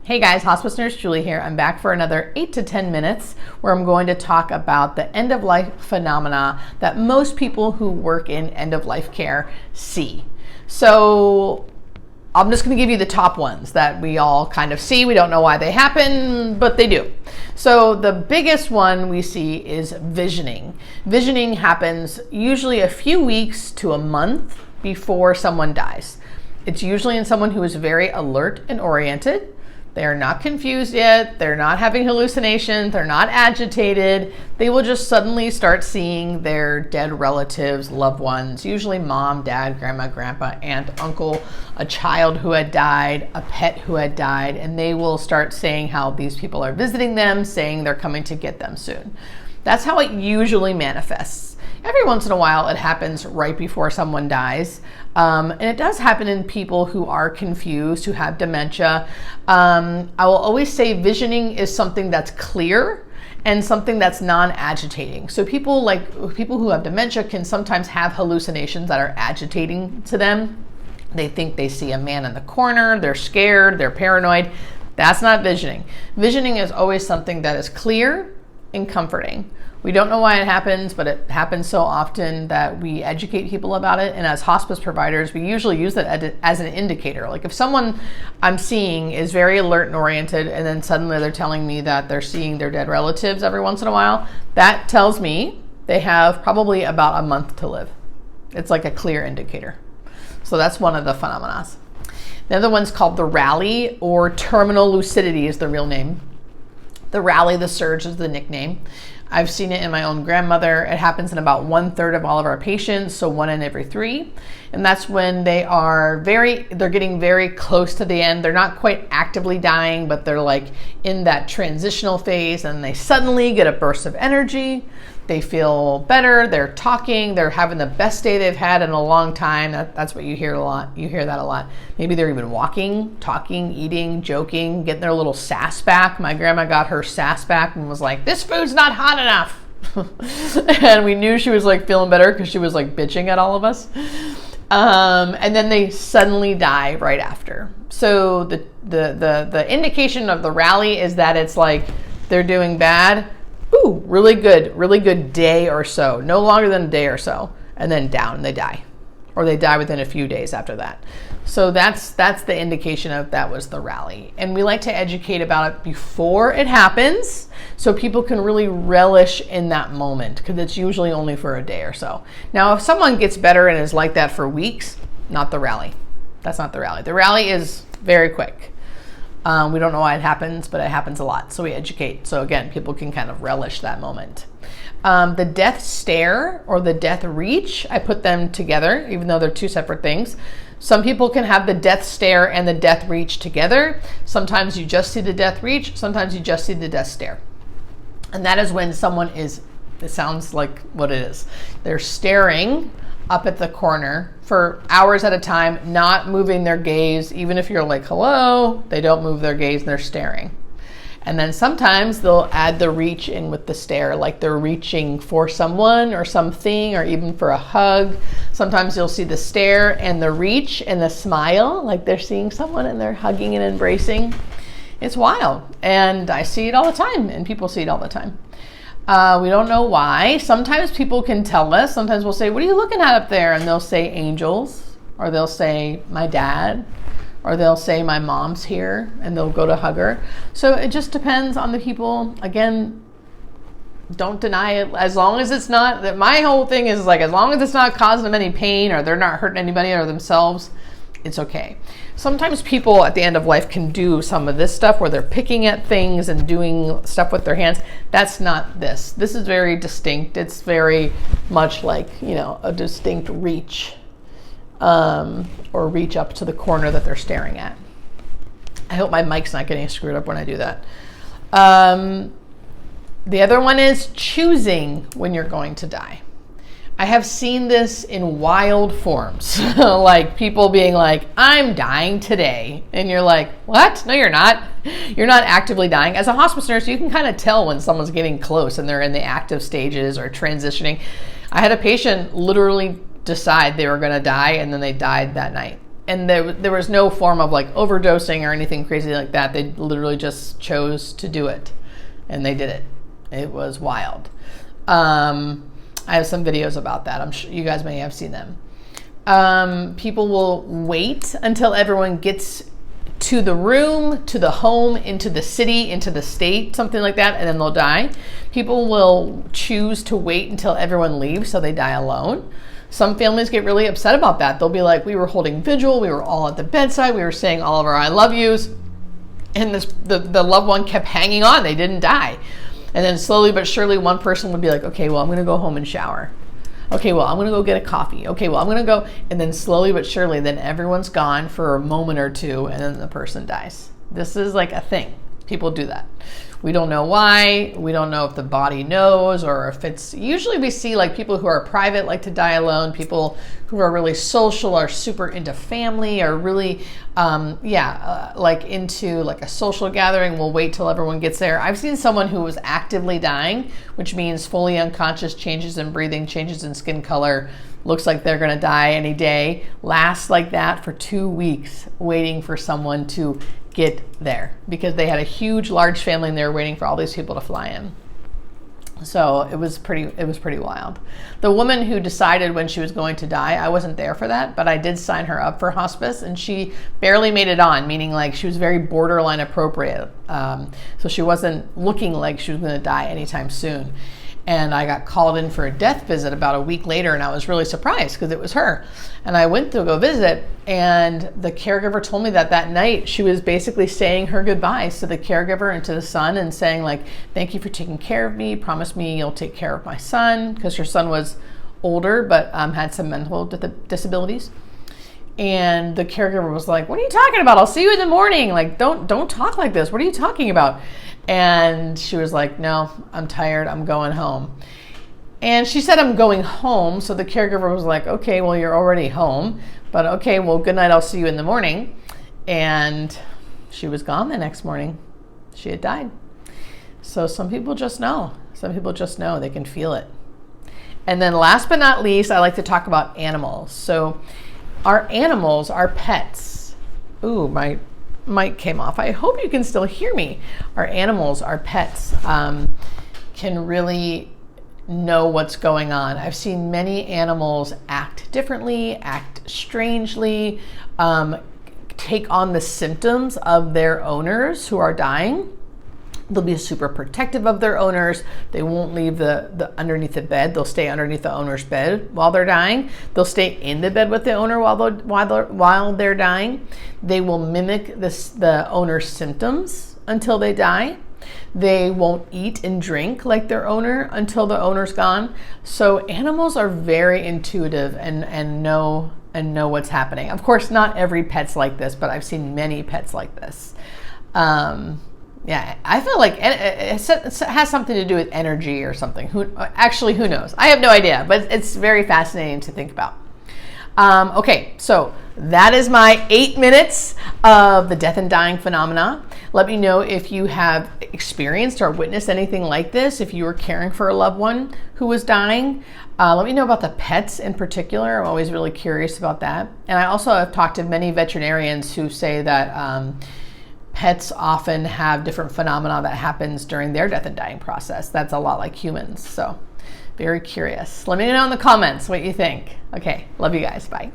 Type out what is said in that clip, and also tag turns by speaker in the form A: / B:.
A: Hey guys, Hospice Nurse Julie here. I'm back for another 8 to 10 minutes where I'm going to talk about the end-of-life phenomena that most people who work in end-of-life care see. So I'm just going to give you the top ones that we all kind of see. We don't know why they happen, but they do. So the biggest one we see is visioning. Visioning happens usually a few weeks to a month before someone dies. It's usually in someone who is very alert and oriented. They are not confused yet. They're not having hallucinations. They're not agitated. They will just suddenly start seeing their dead relatives, loved ones, usually mom, dad, grandma, grandpa, aunt, uncle, a child who had died, a pet who had died, and they will start saying how these people are visiting them, saying they're coming to get them soon. That's how it usually manifests. Every once in a while, it happens right before someone dies. And it does happen in people who are confused, who have dementia. I will always say visioning is something that's clear and something that's non-agitating. So people who have dementia can sometimes have hallucinations that are agitating to them. They think they see a man in the corner, they're scared, they're paranoid. That's not visioning. Visioning is always something that is clear and comforting. We don't know why it happens, but it happens so often that we educate people about it. And as hospice providers, we usually use that as an indicator. Like if someone I'm seeing is very alert and oriented, and then suddenly they're telling me that they're seeing their dead relatives every once in a while, that tells me they have probably about a month to live. It's like a clear indicator. So that's one of the phenomena. The other one's called the rally, or terminal lucidity is the real name. The rally, the surge is the nickname. I've seen it in my own grandmother. It happens in about 1/3 of all of our patients, so 1 in every 3. And that's when they're getting very close to the end. They're not quite actively dying, but they're like in that transitional phase, and they suddenly get a burst of energy. They feel better, they're talking, they're having the best day they've had in a long time. That's what you hear a lot. You hear that a lot. Maybe they're even walking, talking, eating, joking, getting their little sass back. My grandma got her sass back and was like, "This food's not hot enough." And we knew she was like feeling better because she was like bitching at all of us. And then they suddenly die right after. So the indication of the rally is that it's like they're doing bad. Ooh, really good day or so, no longer than a day or so, and then down and they die, or they die within a few days after that. So that's the indication of that was the rally. And we like to educate about it before it happens so people can really relish in that moment, because it's usually only for a day or so. Now, if someone gets better and is like that for weeks, not the rally. That's not the rally. The rally is very quick. We don't know why it happens, but it happens a lot. So we educate. So again, people can kind of relish that moment. The death stare or the death reach, I put them together, even though they're two separate things. Some people can have the death stare and the death reach together. Sometimes you just see the death reach. Sometimes you just see the death stare. And that is when someone it sounds like what it is. They're staring up at the corner for hours at a time, not moving their gaze. Even if you're like, hello, they don't move their gaze and they're staring. And then sometimes they'll add the reach in with the stare, like they're reaching for someone or something, or even for a hug. Sometimes you'll see the stare and the reach and the smile, like they're seeing someone and they're hugging and embracing. It's wild. And I see it all the time, and people see it all the time. We don't know why. Sometimes people can tell us. Sometimes we'll say, "What are you looking at up there?" And they'll say angels, or they'll say my dad, or they'll say my mom's here, and they'll go to hug her. So it just depends on the people. Again, don't deny it. As long as it's not, my whole thing is like, as long as it's not causing them any pain or they're not hurting anybody or themselves, it's okay. Sometimes people at the end of life can do some of this stuff where they're picking at things and doing stuff with their hands. That's not this. This is very distinct. It's very much like, a distinct reach, or reach up to the corner that they're staring at. I hope my mic's not getting screwed up when I do that. The other one is choosing when you're going to die. I have seen this in wild forms, like people being like, "I'm dying today." And you're like, "What? No, you're not. You're not actively dying." As a hospice nurse, you can kind of tell when someone's getting close and they're in the active stages or transitioning. I had a patient literally decide they were going to die, and then they died that night. and there was no form of like overdosing or anything crazy like that. They literally just chose to do it, and they did it. It was wild. I have some videos about that. I'm sure you guys may have seen them. People will wait until everyone gets to the room, to the home, into the city, into the state, something like that, and then they'll die. People will choose to wait until everyone leaves so they die alone. Some families get really upset about that. They'll be like, we were holding vigil, we were all at the bedside, we were saying all of our I love yous, and the loved one kept hanging on, they didn't die. And then slowly but surely one person would be like, okay, well, I'm gonna go home and shower. Okay, well, I'm gonna go get a coffee. Okay, well, I'm gonna go, and then slowly but surely, then everyone's gone for a moment or two, and then the person dies. This is like a thing. People do that. We don't know why. We don't know if the body knows, or if it's, usually we see like people who are private like to die alone. People who are really social, are super into family, are really, like into like a social gathering, will wait till everyone gets there. I've seen someone who was actively dying, which means fully unconscious, changes in breathing, changes in skin color, looks like they're gonna die any day, last like that for 2 weeks, waiting for someone to get there because they had a huge, large family and they were waiting for all these people to fly in. So it was pretty wild. The woman who decided when she was going to die, I wasn't there for that, but I did sign her up for hospice, and she barely made it on, meaning like she was very borderline appropriate. So she wasn't looking like she was going to die anytime soon. And I got called in for a death visit about a week later, and I was really surprised because it was her. And I went to go visit, and the caregiver told me that night she was basically saying her goodbyes to the caregiver and to the son, and saying like, thank you for taking care of me, promise me you'll take care of my son, because her son was older but had some mental disabilities. And the caregiver was like, what are you talking about? I'll see you in the morning. Like, don't talk like this. What are you talking about? And she was like, no, I'm tired. I'm going home. And she said, I'm going home. So the caregiver was like, okay, well, you're already home. But okay, well, good night. I'll see you in the morning. And she was gone the next morning. She had died. So some people just know. Some people just know. They can feel it. And then last but not least, I like to talk about animals. So our animals, our pets. Ooh, my mic came off. I hope you can still hear me. Our animals, our pets, can really know what's going on. I've seen many animals act differently, act strangely, take on the symptoms of their owners who are dying. They'll be super protective of their owners. They won't leave the underneath the bed. They'll stay underneath the owner's bed while they're dying. They'll stay in the bed with the owner while they're dying. They will mimic the owner's symptoms until they die. They won't eat and drink like their owner until the owner's gone. So animals are very intuitive and know what's happening. Of course, not every pet's like this, but I've seen many pets like this. Yeah, I feel like it has something to do with energy or something. Who knows? I have no idea, but it's very fascinating to think about. Okay, so that is my 8 minutes of the death and dying phenomena. Let me know if you have experienced or witnessed anything like this, if you were caring for a loved one who was dying. Let me know about the pets in particular. I'm always really curious about that. And I also have talked to many veterinarians who say that pets often have different phenomena that happens during their death and dying process. That's a lot like humans. So very curious. Let me know in the comments what you think. Okay, love you guys. Bye.